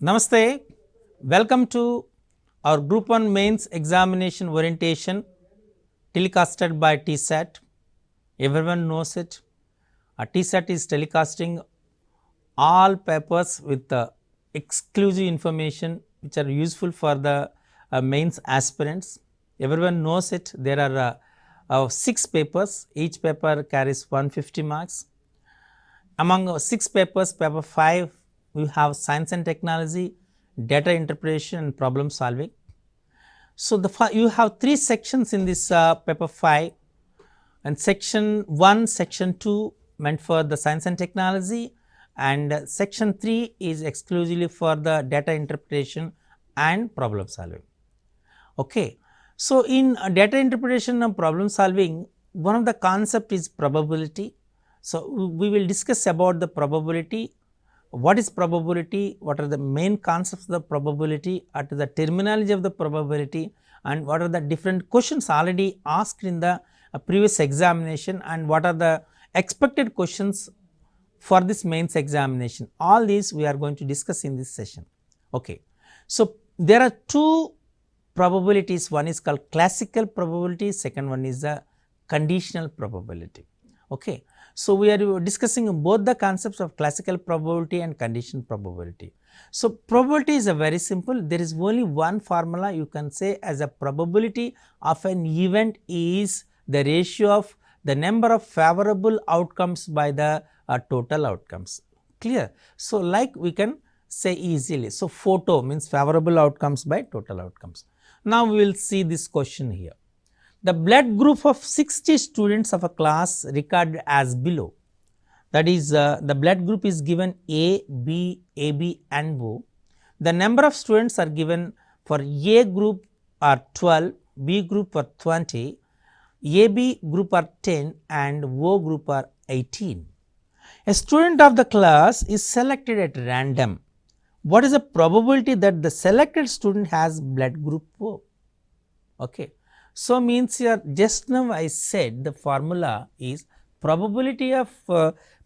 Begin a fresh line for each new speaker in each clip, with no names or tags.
Namaste, welcome to our Group 1 Mains Examination Orientation telecasted by Tsat. Everyone knows it. Tsat is telecasting all papers with exclusive information which are useful for the mains aspirants. Everyone knows it. There are 6 papers, each paper carries 150 marks. Among 6 papers, paper 5 we have science and technology, data interpretation and problem solving. So, you have 3 sections in this paper 5, and section 1, section 2 meant for the science and technology, and section 3 is exclusively for the data interpretation and problem solving. Okay. So, in data interpretation and problem solving, one of the concept is probability. So, we will discuss about the probability. What is probability? What are the main concepts of the probability? What is the terminology of the probability? And what are the different questions already asked in the previous examination, and what are the expected questions for this mains examination? All these we are going to discuss in this session. Okay. So, there are 2 probabilities. One is called classical probability, second one is the conditional probability. Okay. So, we are discussing both the concepts of classical probability and conditional probability. So, probability is a very simple, there is only one formula you can say as a probability of an event is the ratio of the number of favorable outcomes by the total outcomes. Clear? So, like we can say easily. So, photo means favorable outcomes by total outcomes. Now, we will see this question here. The blood group of 60 students of a class recorded as below. That is, the blood group is given A, B, AB and O. The number of students are given for A group are 12, B group are 20, AB group are 10 and O group are 18. A student of the class is selected at random. What is the probability that the selected student has blood group O? Okay. So, means here just now I said the formula is probability of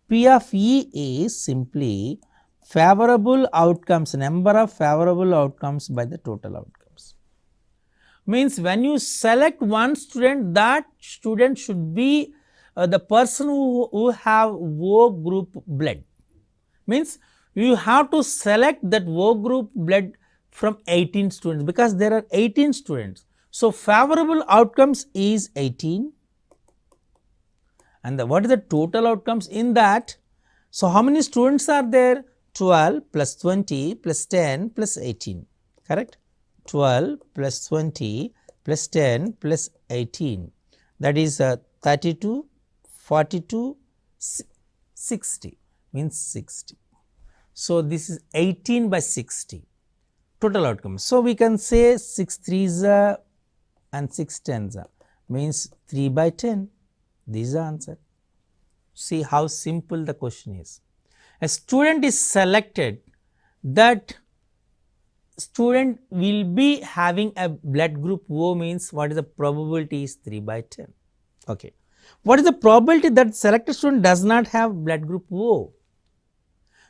P of E is simply favorable outcomes, number of favorable outcomes by the total outcomes. Means when you select one student, that student should be the person who have O group blood. Means you have to select that O group blood from 18 students, because there are 18 students. So, favorable outcomes is 18, and what is the total outcomes in that? So, how many students are there? 12 plus 20 plus 10 plus 18, correct? 12 plus 20 plus 10 plus 18, that is 32, 42, 60, means 60. So, this is 18 by 60 total outcomes. So, we can say 6 3s and 6 10s means 3 by 10. This is the answer. See how simple the question is. A student is selected, that student will be having a blood group O, means what is the probability is 3 by 10. Okay. What is the probability that selected student does not have blood group O?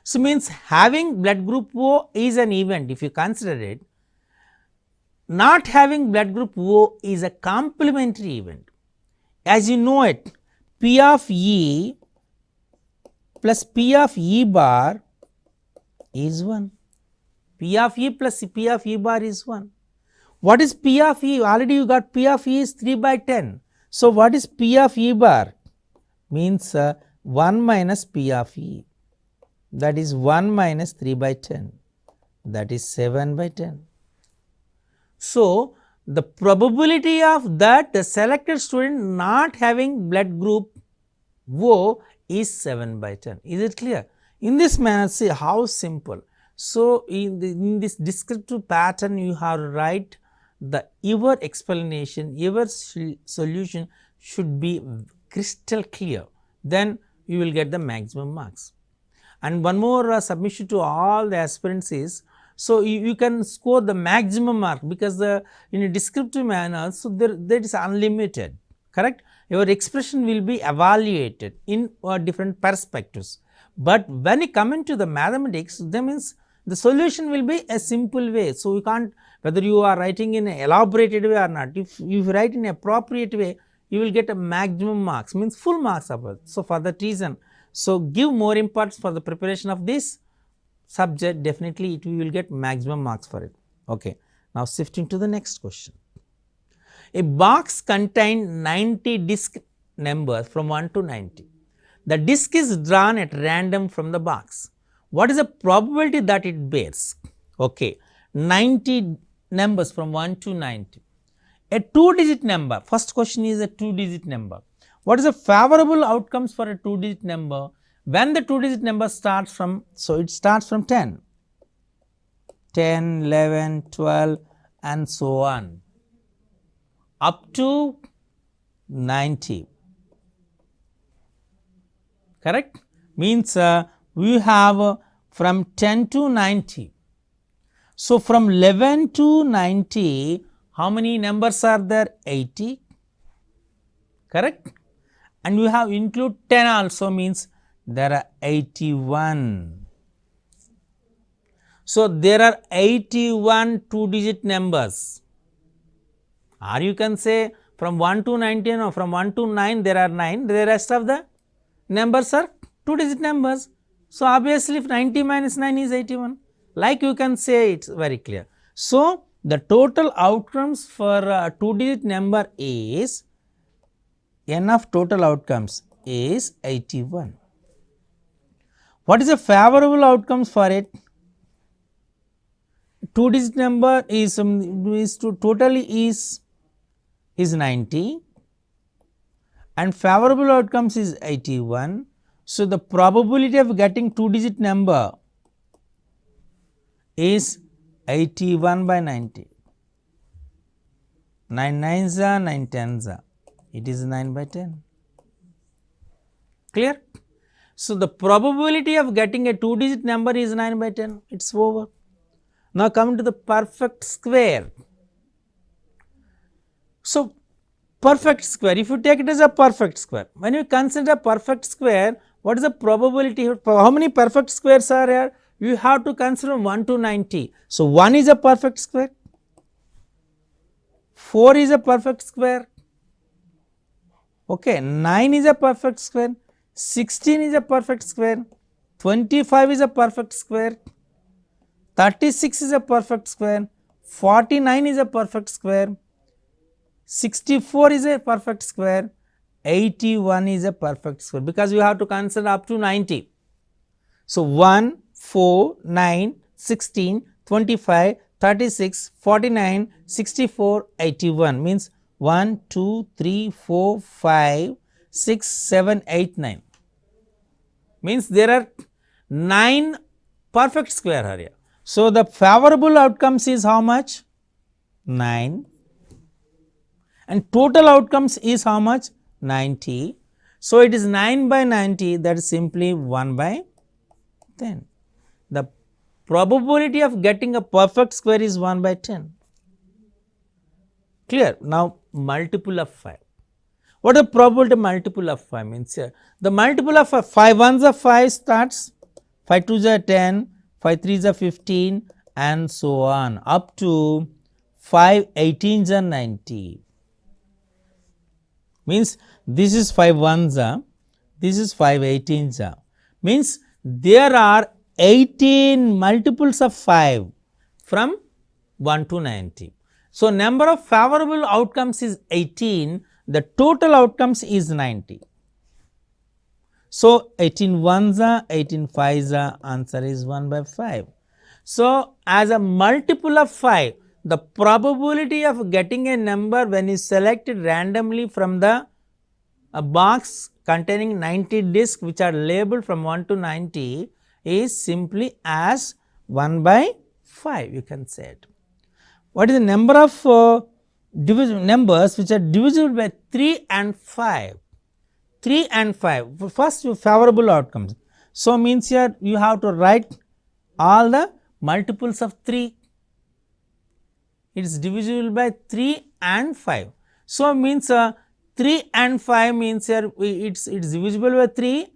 So, means having blood group O is an event. If you consider it, not having blood group O is a complementary event. As you know it, P of E plus P of E bar is 1. P of E plus P of E bar is 1. What is P of E? Already you got P of E is 3 by 10. So, what is P of E bar? Means 1 minus P of E, that is 1 minus 3 by 10, that is 7 by 10. So, the probability of that the selected student not having blood group O is 7 by 10. Is it clear? In this manner, see how simple. So, in this descriptive pattern, you have to write your explanation, your solution should be crystal clear. Then you will get the maximum marks. And one more submission to all the aspirants is, so you can score the maximum mark, because in a descriptive manner, so there is unlimited, correct? Your expression will be evaluated in different perspectives. But when you come into the mathematics, that means the solution will be a simple way. So, you can't, whether you are writing in an elaborated way or not, if you write in an appropriate way, you will get a maximum marks, means full marks of it. So, for that reason, so give more importance for the preparation of this subject, definitely we will get maximum marks for it. Okay. Now, shifting to the next question. A box contains 90 disc numbers from 1 to 90. The disc is drawn at random from the box. What is the probability that it bears? Okay, 90 numbers from 1 to 90. A 2-digit number, first question is a 2-digit number. What is the favorable outcomes for a 2-digit number when the 2-digit number starts from, so it starts from 10, 11, 12 and so on up to 90. Correct? Means we have from 10 to 90. So, from 11 to 90, how many numbers are there? 80. Correct? And we have include 10 also, means there are 81. So, there are 81 2-digit numbers, or you can say from 1 to 90, no, from 1 to 9 there are 9, the rest of the numbers are 2-digit numbers. So, obviously, if 90 minus 9 is 81, like you can say, it is very clear. So, the total outcomes for a 2-digit number is, n of total outcomes is 81. What is the favorable outcomes for it? 2-digit number is totally is 90 and favorable outcomes is 81. So, the probability of getting 2-digit number is 81 by 90. 9 9s are 9 10s are, it is 9 by 10. Clear? So, the probability of getting a 2-digit number is 9 by 10, it is over. Now, coming to the perfect square. So, perfect square, if you take it as a perfect square, when you consider perfect square, what is the probability? How many perfect squares are here? You have to consider 1 to 90. So, 1 is a perfect square, 4 is a perfect square, okay, 9 is a perfect square, 16 is a perfect square, 25 is a perfect square, 36 is a perfect square, 49 is a perfect square, 64 is a perfect square, 81 is a perfect square, because you have to consider up to 90. So, 1, 4, 9, 16, 25, 36, 49, 64, 81 means 1, 2, 3, 4, 5, 6, 7, 8, 9 means there are 9 perfect square here. So, the favorable outcomes is how much? 9 and total outcomes is how much? 90. So, it is 9 by 90, that is simply 1 by 10. The probability of getting a perfect square is 1 by 10. Clear? Now, multiple of 5. What is the probability multiple of 5 means here? The multiple of 5 ones of 5 starts 5 2s are 10, 5 3s are 15 and so on up to 5 18s are 90. Means this is 5 1s are, this is 5 18s are, means there are 18 multiples of 5 from 1 to 90. So, number of favorable outcomes is 18, the total outcomes is 90. So, 18 1s are, 18 5s are, answer is 1 by 5. So, as a multiple of 5, the probability of getting a number when is selected randomly from the a box containing 90 discs which are labeled from 1 to 90 is simply as 1 by 5, you can say it. What is the number of numbers which are divisible by 3 and 5? 3 and 5, first favorable outcomes. So, means here you have to write all the multiples of 3, it is divisible by 3 and 5. So, means 3 and 5 means here it is divisible by 3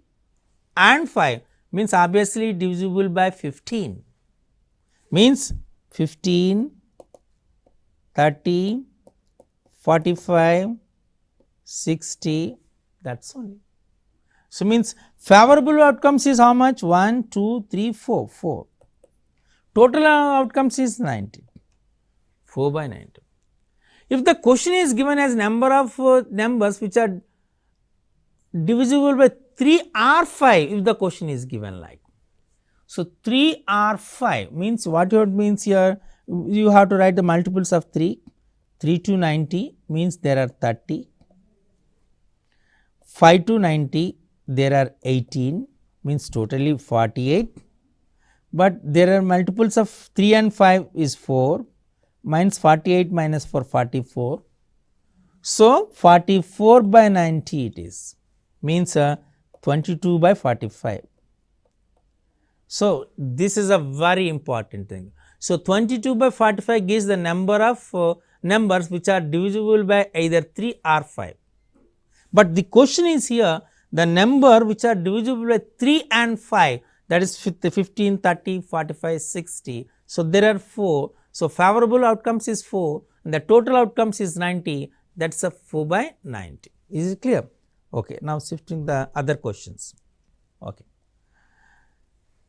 and 5 means obviously divisible by 15. means 15, 30, 45, 60, that's only. So, means favorable outcomes is how much? 1, 2, 3, 4, 4. Total outcomes is 90, 4 by 90. If the question is given as number of numbers which are divisible by 3 or 5, if the question is given like. So, 3 or 5 means what it means here, you have to write the multiples of 3, 3 to 90 means there are 30, 5 to 90 there are 18 means totally 48, but there are multiples of 3 and 5 is 4 minus 48 minus 4 44. So, 44 by 90 it is means 22 by 45. So, this is a very important thing. So, 22 by 45 gives the number of numbers which are divisible by either 3 or 5. But the question is here the number which are divisible by 3 and 5, that is 15, 30, 45, 60. So, there are 4. So, favorable outcomes is 4 and the total outcomes is 90, that is a 4 by 90. Is it clear? Okay. Now, shifting the other questions. Okay.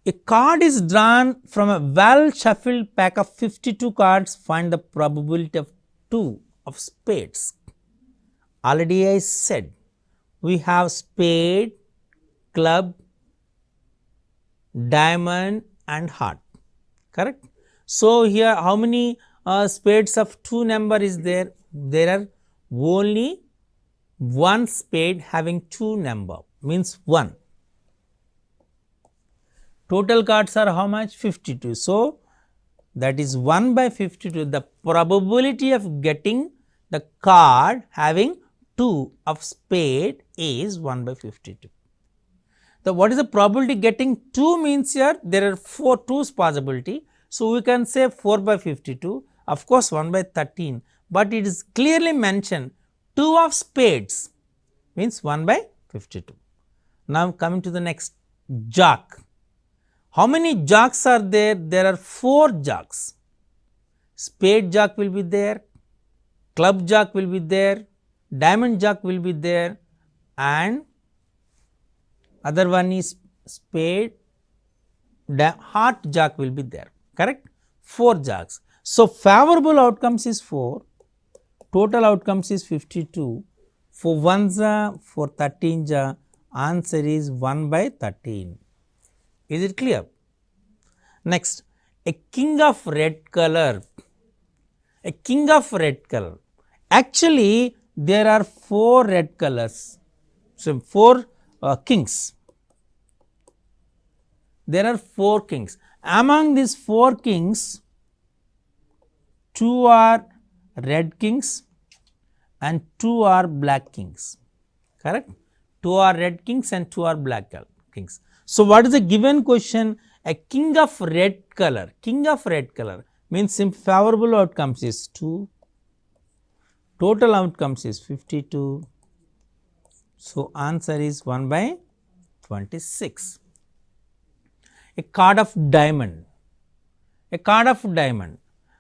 A card is drawn from a well shuffled pack of 52 cards. Find the probability of 2 of spades. Already I said we have spade, club, diamond and heart, correct. So, here how many spades of 2 number is there? There are only 1 spade having 2 number means 1. Total cards are how much? 52. So, that is 1 by 52. The probability of getting the card having 2 of spade is 1 by 52. So, what is the probability getting 2 means here there are 4 2's possibility. So, we can say 4 by 52, of course 1 by 13, but it is clearly mentioned 2 of spades means 1 by 52. Now, coming to the next, jack. How many jacks are there? There are 4 jacks. Spade jack will be there, club jack will be there, diamond jack will be there and other one is spade, heart jack will be there, correct. 4 jacks. So, favorable outcomes is 4, total outcomes is 52, for 1 for 13 answer is 1 by 13. Is it clear? Next, a king of red color. A king of red color. Actually, there are 4 red colors. So, 4 kings. There are 4 kings. Among these 4 kings, 2 are red kings and 2 are black kings. Correct? 2 are red kings and 2 are black kings. So, what is the given question? A king of red color. King of red color means favorable outcomes is 2, total outcomes is 52. So, answer is 1 by 26. A card of diamond. A card of diamond.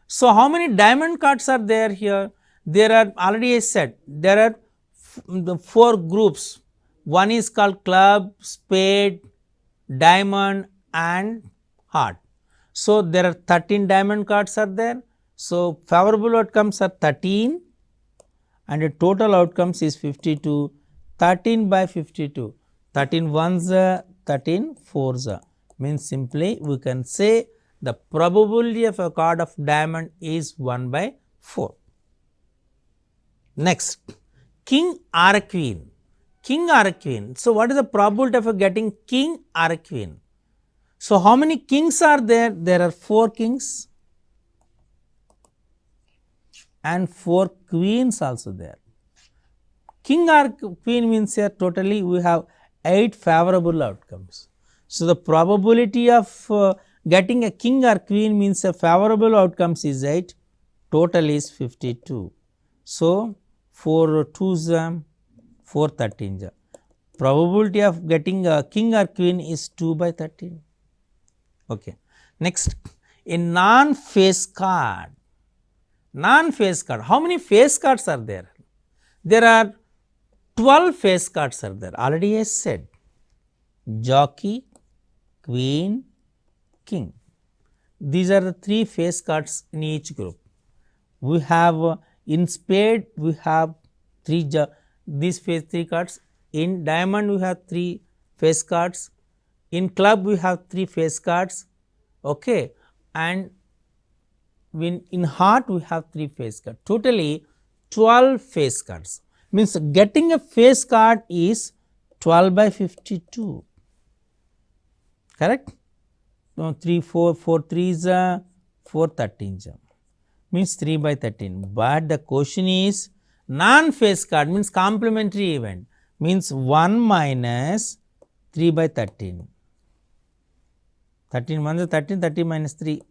So, how many diamond cards are there here? There are, already I said, there are the 4 groups. One is called club, spade, diamond and heart. So, there are 13 diamond cards are there. So, favorable outcomes are 13 and the total outcomes is 52, 13 by 52, 13 ones, 13 fours, means simply we can say the probability of a card of diamond is 1 by 4. Next, king or a queen. King or a queen. So, what is the probability of getting king or a queen? So, how many kings are there? There are 4 kings and 4 queens also there. King or queen means here totally we have 8 favorable outcomes. So, the probability of getting a king or queen means a favorable outcomes is 8, total is 52. So, 4 2s, 4 13s. Probability of getting a king or queen is 2 by 13. Okay. Next, a non-face card. Non-face card. How many face cards are there? There are 12 face cards are there. Already I said jockey, queen, king. These are the 3 face cards in each group. We have in spade we have 3 these face 3 cards. In diamond we have 3 face cards. In club we have 3 face cards. Okay, and in heart we have 3 face cards. Totally 12 face cards. Means getting a face card is 12 by 52. Correct? No, 3 4 4 3 is 4 13 means 3 by 13. But the question is non-face card means complementary event means 1 minus 3 by 13. 13 1 is 13, 13 minus 3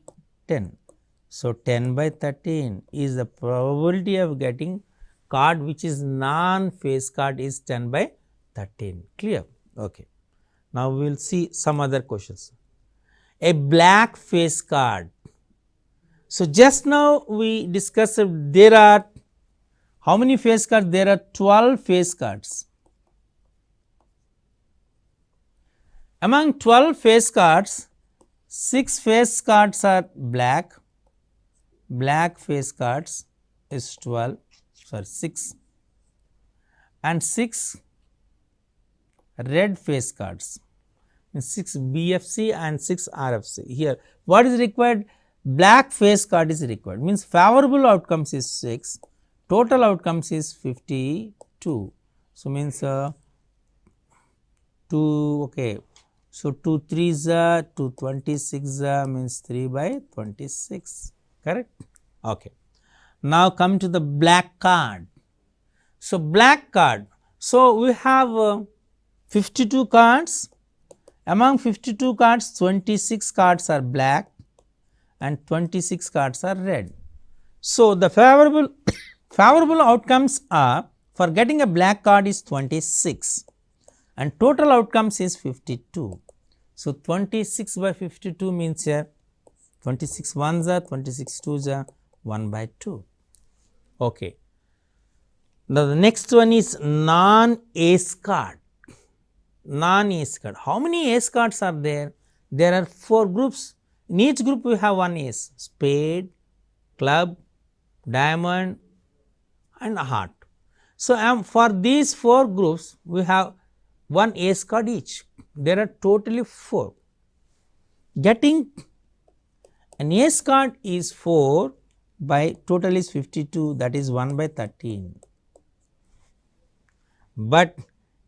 10. So, 10 by 13 is the probability of getting card which is non-face card is 10 by 13. Clear? Okay. Now, we will see some other questions. A black face card. So, just now we discussed there are how many face cards? There are 12 face cards. Among 12 face cards, 6 face cards are black. Black face cards is 12, sorry 6 and 6 red face cards, 6 BFC and 6 RFC. Here what is required? Black face card is required, means favorable outcomes is 6, total outcomes is 52. So, means 2, okay. So, 2 3s are 2 26 means 3 by 26. Correct? Okay. Now, come to the black card. So, black card. So, we have 52 cards. Among 52 cards, 26 cards are black and 26 cards are red. So, the favorable favorable outcomes are for getting a black card is 26 and total outcomes is 52. So, 26 by 52 means here 26 1s are 26 2s are 1 by 2. Okay. Now, the next one is non-ace card. Non-ace card. How many ace cards are there? There are 4 groups. In each group we have 1 ace, spade, club, diamond and heart. So, for these 4 groups we have 1 ace card each. There are totally 4. Getting an ace card is 4 by total is 52, that is 1 by 13. But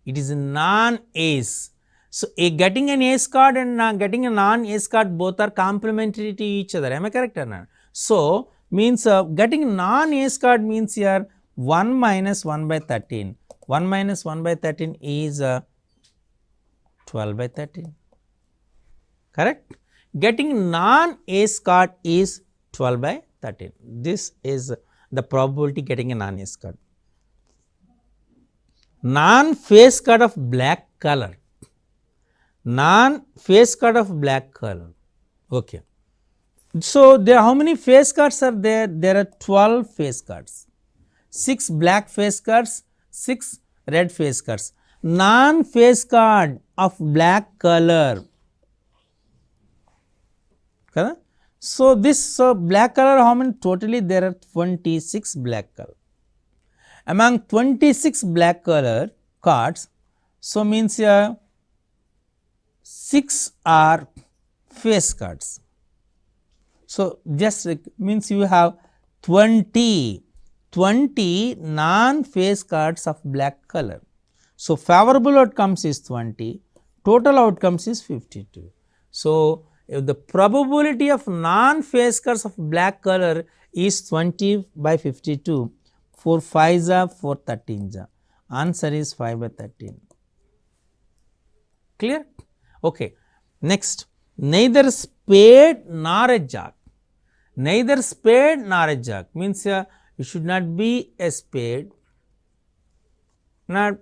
it is a non-ace. So, getting an ace card and getting a non-ace card both are complementary to each other. Am I correct or not? So, means getting non-ace card means here 1 minus 1 by 13. 1 minus 1 by 13 is 12 by 13. Correct? Getting non-ace card is 12 by 13. This is the probability getting a non-ace card. Non-face card of black color. Non-face card of black color. Okay. So, there how many face cards are there? There are 12 face cards. 6 black face cards, 6 red face cards. Non-face card of black color. Correct? So, this black color how many? Totally there are 26 black color. Among 26 black color cards, so means here 6 are face cards. So, just means you have 20 non-face cards of black color. So, favorable outcomes is 20, total outcomes is 52. So, if the probability of non-face cards of black color is 20 by 52, 4 5s are 4 13s are. Answer is 5 by 13. Clear? Okay. Next, neither spade nor a jack. Neither spade nor a jack means it should not be a spade, not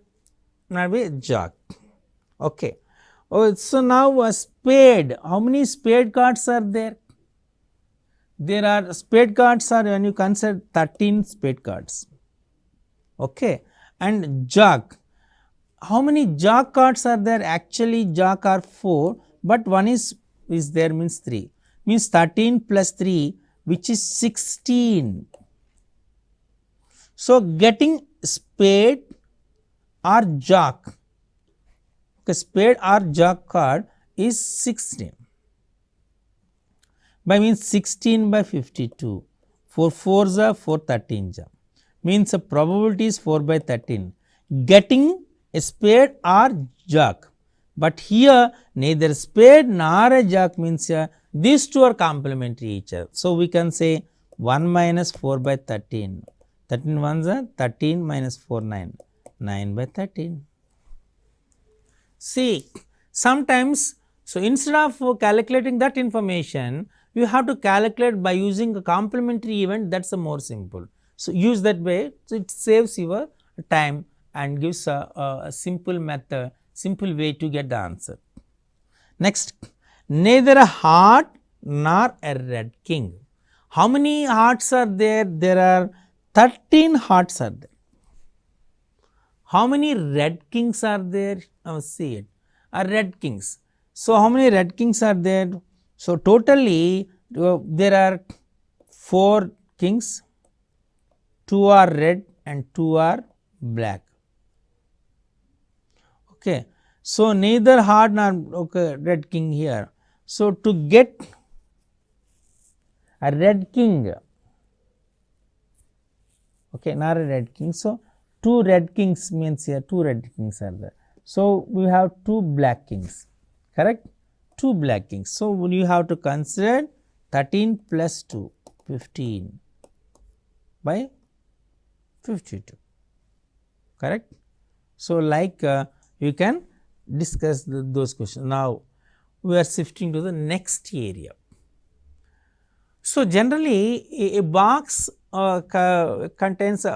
be a jack. Okay. Oh, so now a spade. How many spade cards are there? there are spade cards are when you consider 13 spade cards, okay, and jack. How many jack cards are there? Actually jack are 4, but one is there means 3, means 13 plus 3 which is 16. So, getting spade or jack, okay, spade or jack card is 16 by means 16 by 52, 4 4s are 4 13s are, means the probability is 4 by 13 getting a spade or jack, but here neither spade nor a jack means these two are complementary each other. So, we can say 1 minus 4 by 13, 13 ones are 13 minus 4 9, 9 by 13. See, sometimes, so instead of calculating that information, you have to calculate by using a complementary event, that is a more simple. So, use that way, so it saves your time and gives a simple method, simple way to get the answer. Next, neither a heart nor a red king. How many hearts are there? There are 13 hearts are there. How many red kings are there? See it, red kings. So, how many red kings are there? So, totally there are 4 kings, 2 are red and 2 are black. Okay. So, neither heart nor red king here. So, to get a red king, okay, not a red king. So, 2 red kings means here 2 red kings are there. So, we have 2 black kings, correct, 2 black kings. So, you have to consider 13 plus 2, 15 by 52, correct. So, like you can discuss those questions. Now, we are shifting to the next area. So, generally a box contains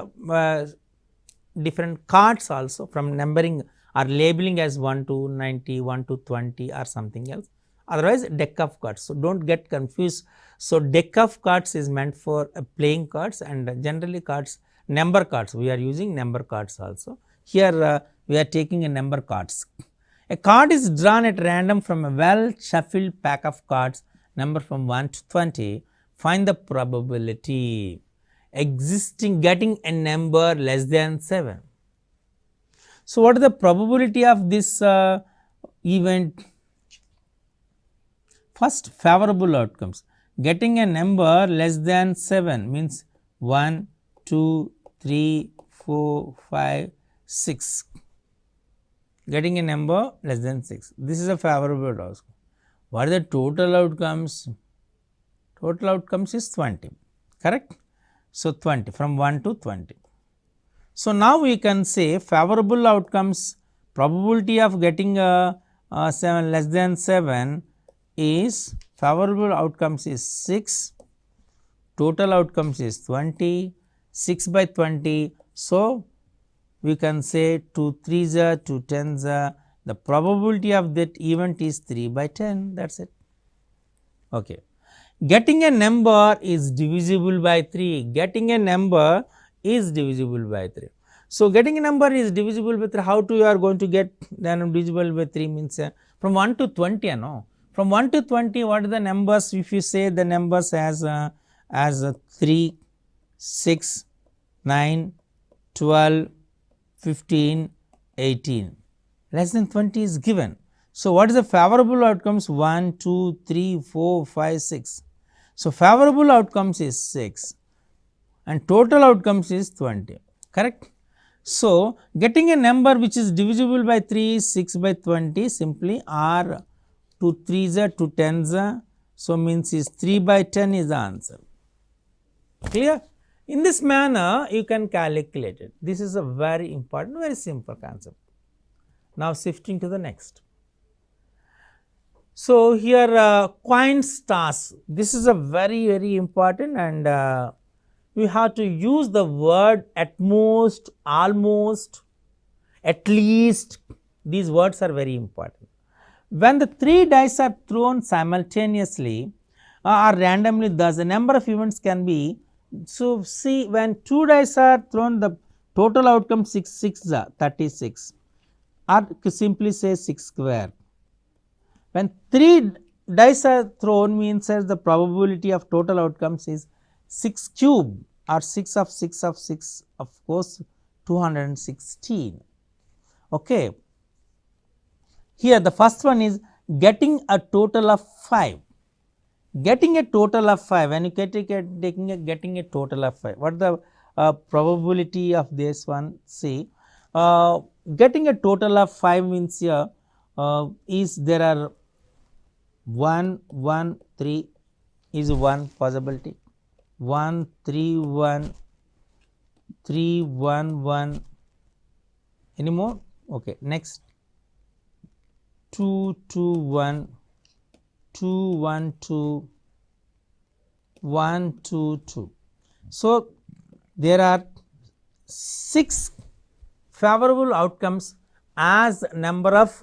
different cards also from numbering or labeling as 1 to 90, 1 to 20 or something else, otherwise deck of cards. So, do not get confused. So, deck of cards is meant for playing cards, and generally cards, number cards, we are using number cards also. Here we are taking a number cards. A card is drawn at random from a well shuffled pack of cards, number from 1 to 20. Find the probability existing getting a number less than 7. So, what is the probability of this event? First, favorable outcomes. Getting a number less than 7 means 1, 2, 3, 4, 5, 6. Getting a number less than 6. This is a favorable outcome. What are the total outcomes? Total outcomes is 20, correct. So, 20 from 1 to 20. So, now we can say favorable outcomes, probability of getting a 7 less than 7 is, favorable outcomes is 6, total outcomes is 20, 6 by 20. So, we can say 2 3s are 2 10s are, the probability of that event is 3 by 10, that is it. Okay. Getting a number is divisible by 3, getting a number is divisible by 3. So, getting a number is divisible by 3, how to you are going to get then divisible by 3 means from 1 to 20, no? From 1 to 20, what are the numbers? If you say the numbers as 3, 6, 9, 12, 15, 18, less than 20 is given. So, what is the favorable outcomes? 1, 2, 3, 4, 5, 6. So, favorable outcomes is 6 and total outcomes is 20, correct. So, getting a number which is divisible by 3 is 6 by 20, simply or 2 3s are 2 10s are. So, means is 3 by 10 is the answer, clear. In this manner you can calculate it. This is a very important, very simple concept. Now, shifting to the next. So, here coins toss, this is a very important, and we have to use the word at most, almost, at least, these words are very important. When the 3 dice are thrown simultaneously, or randomly thus the number of events can be. So, see, when 2 dice are thrown, the total outcome 6 is 36, or simply say 6 square. When 3 dice are thrown, means as the probability of total outcomes is 6 cube, or 6 of 6 of 6, of course 216. Okay. Here the first one is getting a total of 5. Getting a total of 5, when you getting a total of 5, what the probability of this one? See, getting a total of 5 means here is there are 1 1 3 is one possibility, 1 3 1 3 1 1, any more? Okay, next 2 2 1 2 1 2 1 2 2. So, there are 6 favorable outcomes as number of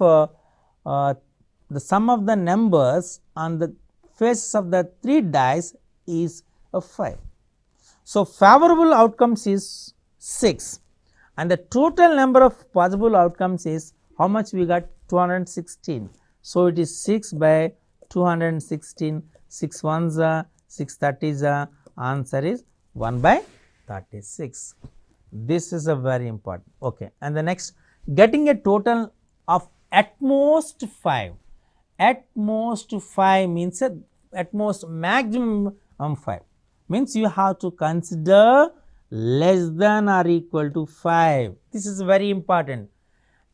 the sum of the numbers on the faces of the 3 dice is 5. So, favorable outcomes is 6 and the total number of possible outcomes is how much we got? 216. So, it is 6 by 216, 6 ones are 6 30s, answer is 1 by 36. This is a very important. Okay. And the next, getting a total of at most 5. At most 5 means at most maximum 5, means you have to consider less than or equal to 5. This is very important.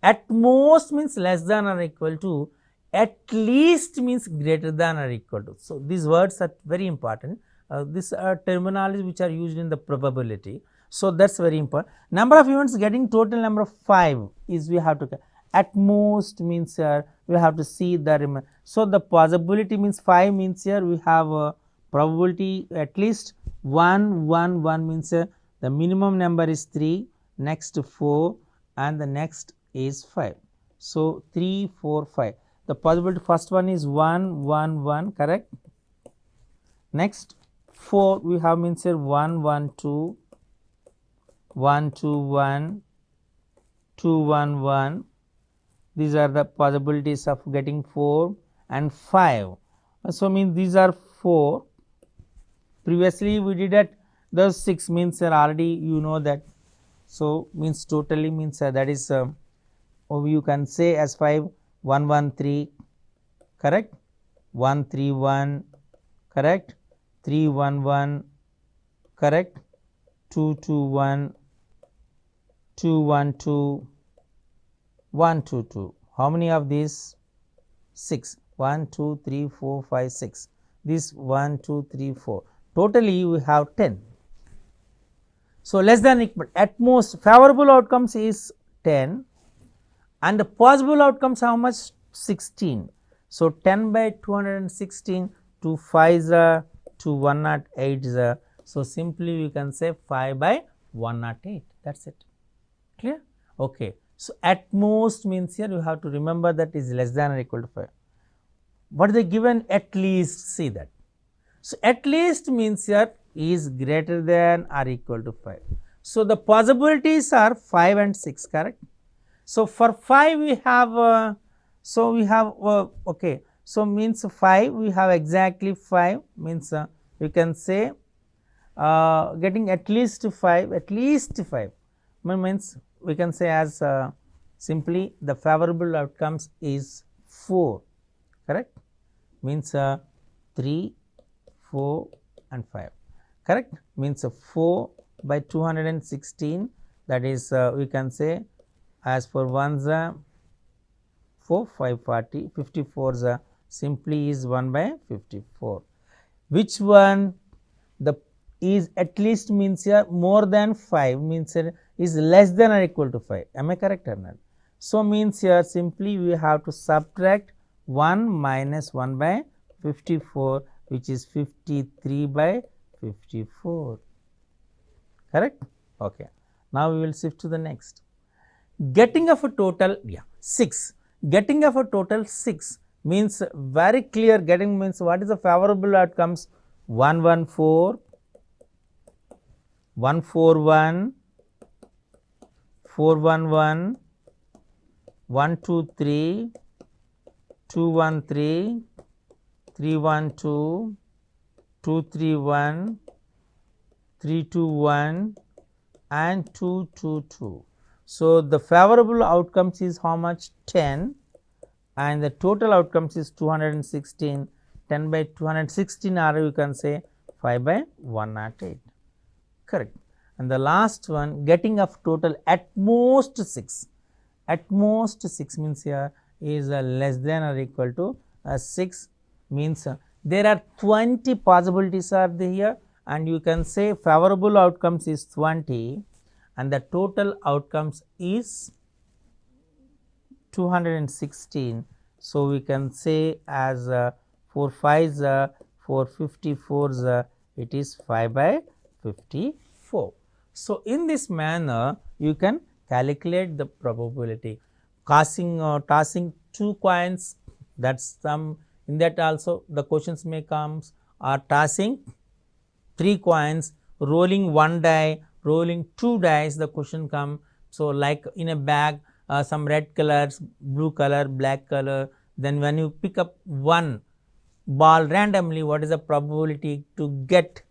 At most means less than or equal to, at least means greater than or equal to. So, these words are very important. These are terminology which are used in the probability. So, that is very important. Number of events getting total number of 5 is we have to, at most means here we have to see the, so the possibility means 5 means here we have a probability at least 1 1 1 means the minimum number is 3, next 4 and the next is 5. So, 3 4 5. The possibility first one is 1 1 1, correct. Next 4 we have means here 1 1 2 1 2 1 2 1 1. These are the possibilities of getting 4 and 5. So, means these are 4. Previously we did at the 6 means already you know that. So, means totally means that is you can say as 5 1 1 3, correct, 1 3 1, correct, 3 1 1, correct, 2 2 1, 2 1 2, 1 2 2. How many of these? 6. 1 2 3 4 5 6. This 1 2 3 4. Totally we have 10. So, less than equal, at most favorable outcomes is 10 and the possible outcomes how much? 16. So, 10 by 216, 2 5s are 2 108 is a. So, simply we can say 5 by 108, that is it, clear. Okay. So, at most means here you have to remember that is less than or equal to 5. What they given? At least, see that. So, at least means here is greater than or equal to 5. So, the possibilities are 5 and 6, correct. So, for 5 we have so we have okay. So, means 5 we have exactly 5 means we can say getting at least 5, at least 5 means we can say as simply the favorable outcomes is 4, correct, means 3 4 and 5, correct, means 4 by 216, that is we can say as for 1s 4 5 40, 54s simply is 1 by 54. Which one? The is at least means here more than 5 means is less than or equal to 5, am I correct or not? So, means here simply we have to subtract 1 minus 1 by 54, which is 53 by 54, correct. Okay. Now, we will shift to the next. Getting of a total 6, getting of a total 6 means very clear, getting means what is the favorable outcomes? 114, 141, 411, 123, 213, 312, 231, 321 and 222. So, the favorable outcomes is how much? 10 and the total outcomes is 216, 10 by 216 or you can say 5 by 108, correct. And the last one, getting of total at most 6, at most 6 means here is less than or equal to 6 means there are 20 possibilities are there here and you can say favorable outcomes is 20 and the total outcomes is 216. So, we can say as 4 5s 4 54s it is 5 by 54. So, in this manner you can calculate the probability. Tossing 2 coins, that is some, in that also the questions may comes, or tossing 3 coins, rolling 1 die, rolling 2 dice, the question come. So, like in a bag some red colors, blue color, black color, then when you pick up one ball randomly, what is the probability to get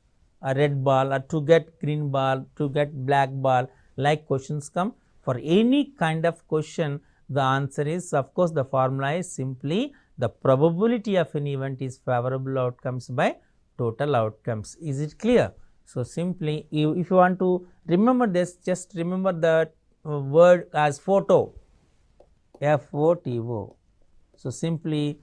a red ball or to get green ball, to get black ball, like questions come. For any kind of question, the answer is, of course, the formula is simply the probability of an event is favorable outcomes by total outcomes. Is it clear? So, simply if you want to remember this, just remember the word as photo, FOTO. So, simply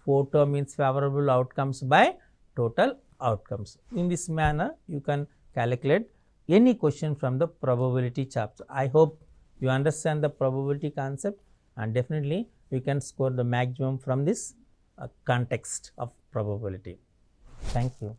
photo means favorable outcomes by total outcomes. In this manner, you can calculate any question from the probability chapter. I hope you understand the probability concept and definitely you can score the maximum from this context of probability. Thank you.